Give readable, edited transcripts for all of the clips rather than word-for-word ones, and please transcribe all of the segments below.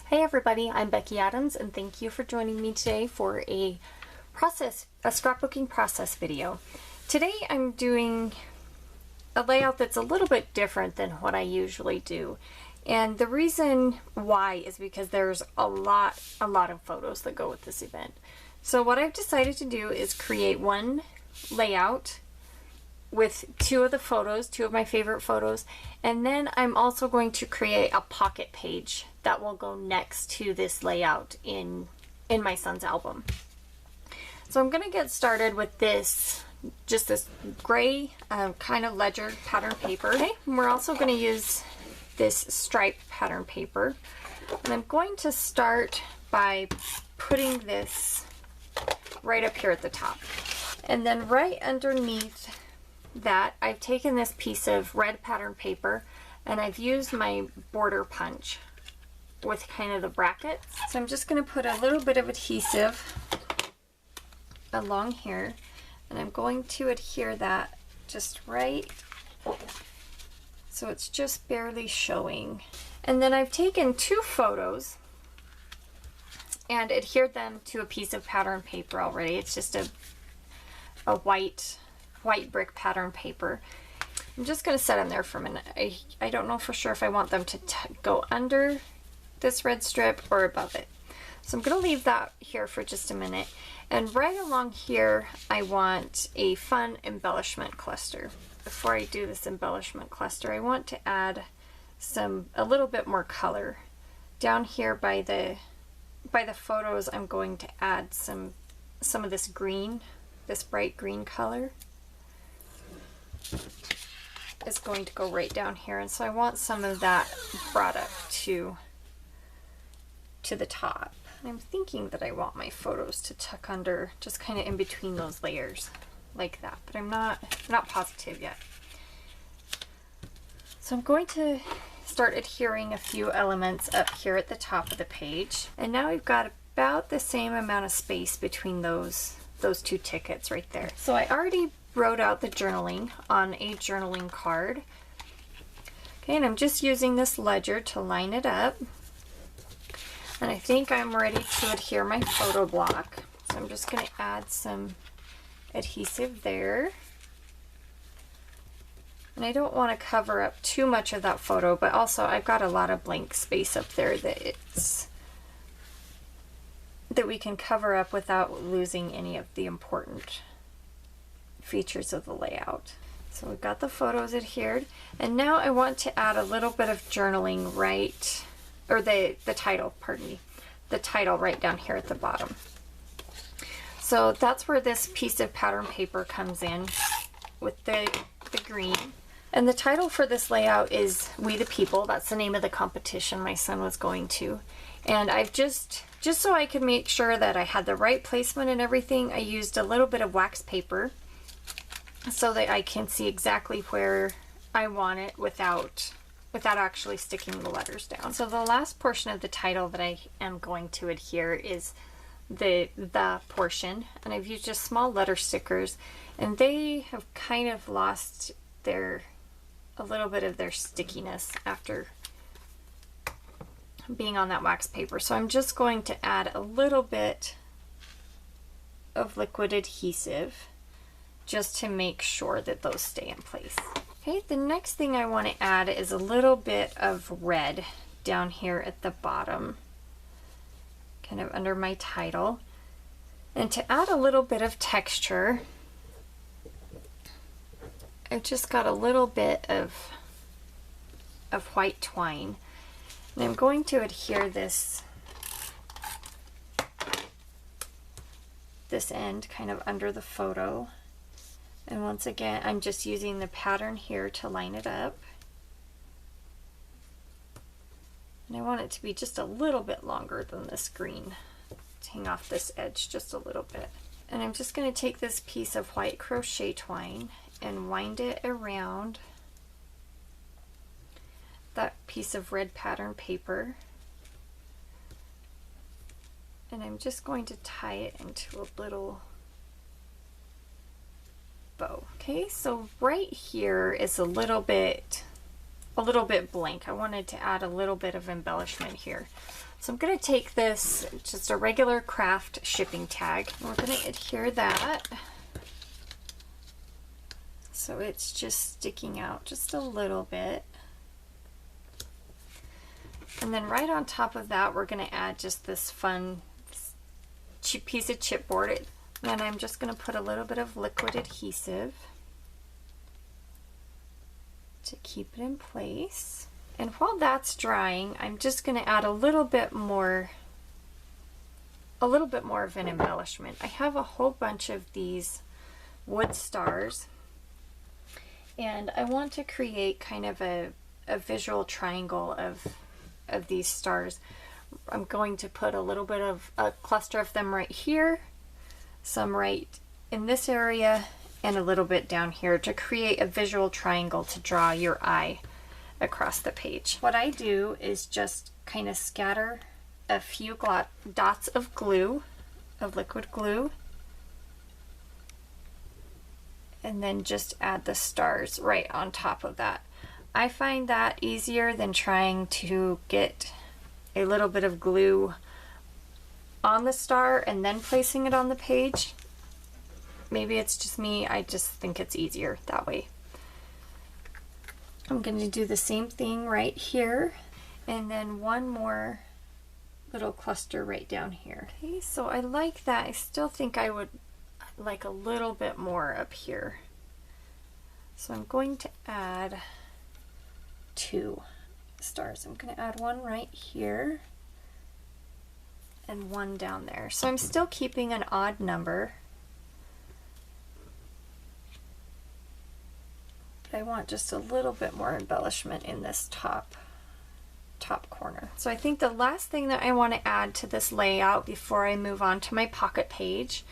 Hey everybody, I'm Becky Adams and thank you for joining me today for a scrapbooking process video. Today I'm doing a layout that's a little bit different than what I usually do. And the reason why is because there's a lot of photos that go with this event. So what I've decided to do is create one layout with two of my favorite photos, and then I'm also going to create a pocket page that will go next to this layout in my son's album. So I'm going to get started with this, just this gray kind of ledger pattern paper. Okay, and we're also going to use this striped pattern paper, and I'm going to start by putting this right up here at the top, and then right underneath that I've taken this piece of red pattern paper and I've used my border punch with kind of the brackets. So I'm just going to put a little bit of adhesive along here, and I'm going to adhere that just right so it's just barely showing. And then I've taken two photos and adhered them to a piece of pattern paper already. It's just a white brick pattern paper. I'm just going to set them there for a minute. I don't know for sure if I want them to go under this red strip or above it. So I'm going to leave that here for just a minute. And right along here, I want a fun embellishment cluster. Before I do this embellishment cluster, I want to add a little bit more color. Down here by the photos, I'm going to add some of this green, this bright green color is going to go right down here, and so I want some of that brought up to the top. I'm thinking that I want my photos to tuck under just kind of in between those layers like that, but I'm not positive yet. So I'm going to start adhering a few elements up here at the top of the page, and now we've got about the same amount of space between those two tickets right there. So I already wrote out the journaling on a journaling card. Okay, and I'm just using this ledger to line it up. And I think I'm ready to adhere my photo block. So I'm just going to add some adhesive there. And I don't want to cover up too much of that photo, but also I've got a lot of blank space up there that we can cover up without losing any of the important features of the layout. So we've got the photos adhered, and now I want to add a little bit of journaling the title, pardon me, the title right down here at the bottom. So that's where this piece of pattern paper comes in with the green. And the title for this layout is We the People. That's the name of the competition my son was going to. And I've just so I could make sure that I had the right placement and everything, I used a little bit of wax paper so that I can see exactly where I want it without actually sticking the letters down. So the last portion of the title that I am going to adhere is the portion, and I've used just small letter stickers, and they have kind of lost a little bit of their stickiness after being on that wax paper. So I'm just going to add a little bit of liquid adhesive just to make sure that those stay in place. Okay, the next thing I want to add is a little bit of red down here at the bottom, kind of under my title. And to add a little bit of texture, I've just got a little bit of white twine. And I'm going to adhere this end kind of under the photo. And once again, I'm just using the pattern here to line it up. And I want it to be just a little bit longer than this green, to hang off this edge just a little bit. And I'm just going to take this piece of white crochet twine and wind it around that piece of red pattern paper. And I'm just going to tie it into a little bow. Okay, so right here is a little bit blank. I wanted to add a little bit of embellishment here. So I'm going to take this, just a regular craft shipping tag, and we're going to adhere that so it's just sticking out just a little bit. And then right on top of that, we're going to add just this fun piece of chipboard. And I'm just going to put a little bit of liquid adhesive to keep it in place. And while that's drying, I'm just going to add a little bit more of an embellishment. I have a whole bunch of these wood stars, and I want to create kind of a visual triangle of these stars. I'm going to put a little bit of a cluster of them right here, some right in this area, and a little bit down here to create a visual triangle to draw your eye across the page. What I do is just kind of scatter a few dots of glue, of liquid glue, and then just add the stars right on top of that. I find that easier than trying to get a little bit of glue on the star and then placing it on the page. Maybe it's just me, I just think it's easier that way. I'm going to do the same thing right here, and then one more little cluster right down here. Okay, so I like that. I still think I would like a little bit more up here. So I'm going to add 2 stars. I'm going to add one right here and one down there. So I'm still keeping an odd number. I want just a little bit more embellishment in this top corner. So I think the last thing that I want to add to this layout before I move on to my pocket page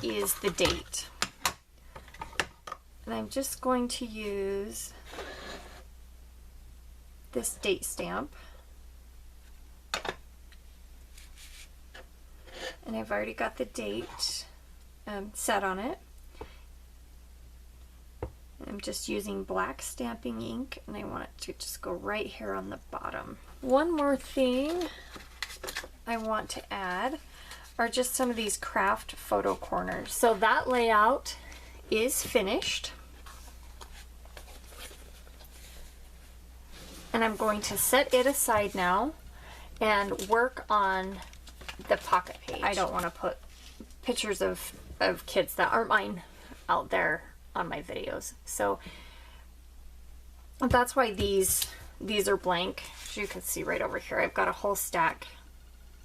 is the date. And I'm just going to use this date stamp. And I've already got the date set on it. I'm just using black stamping ink, and I want it to just go right here on the bottom. One more thing I want to add are just some of these craft photo corners. So that layout is finished. And I'm going to set it aside now and work on the pocket page. I don't want to put pictures of kids that aren't mine out there on my videos. So that's why these are blank. As you can see right over here, I've got a whole stack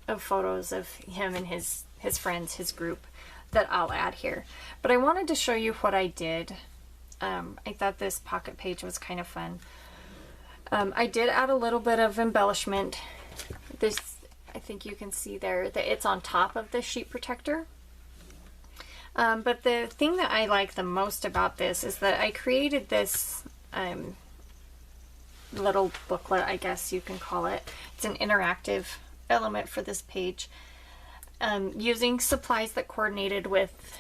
of photos of him and his friends, his group, that I'll add here. But I wanted to show you what I did. I thought this pocket page was kind of fun. I did add a little bit of embellishment. This, I think you can see there that it's on top of the sheet protector. But the thing that I like the most about this is that I created this little booklet, I guess you can call it. It's an interactive element for this page, using supplies that coordinated with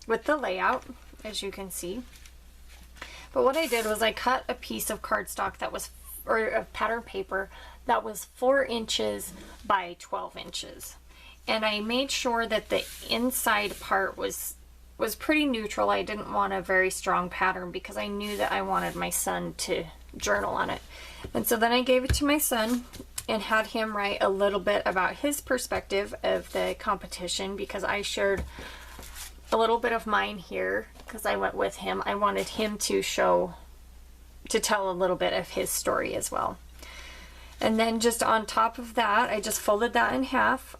the layout, as you can see. But what I did was I cut a piece of cardstock that was, or of pattern paper that was 4 inches by 12 inches. And I made sure that the inside part was pretty neutral. I didn't want a very strong pattern because I knew that I wanted my son to journal on it. And so then I gave it to my son and had him write a little bit about his perspective of the competition, because I shared a little bit of mine here because I went with him. I wanted him to tell a little bit of his story as well. And then just on top of that, I just folded that in half,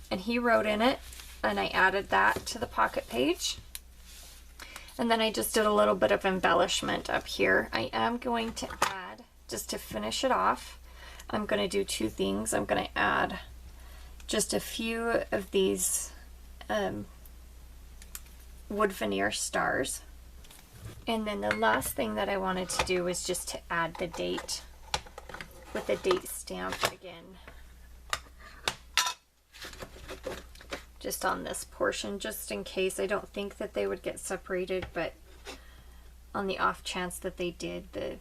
and he wrote in it, and I added that to the pocket page. And then I just did a little bit of embellishment up here. I am going to add, just to finish it off, I'm going to do 2 things. I'm going to add just a few of these wood veneer stars. And then the last thing that I wanted to do was just to add the date with a date stamp again. Just on this portion, just in case. I don't think that they would get separated, but on the off chance that they did, the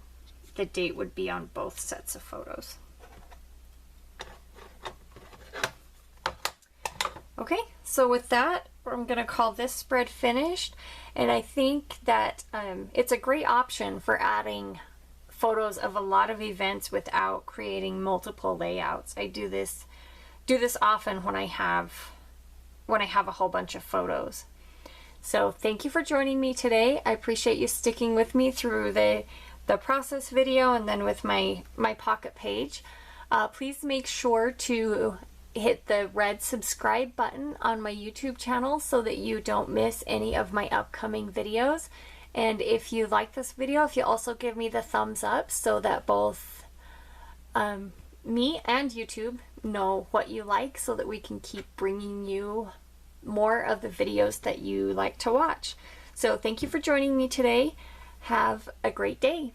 date would be on both sets of photos. So with that, I'm going to call this spread finished. And I think that it's a great option for adding photos of a lot of events without creating multiple layouts. I do this often when I have a whole bunch of photos. So thank you for joining me today. I appreciate you sticking with me through the process video and then with my Pocket page. Please make sure to hit the red subscribe button on my YouTube channel so that you don't miss any of my upcoming videos. And if you like this video, if you also give me the thumbs up so that both me and YouTube know what you like, so that we can keep bringing you more of the videos that you like to watch. So thank you for joining me today. Have a great day.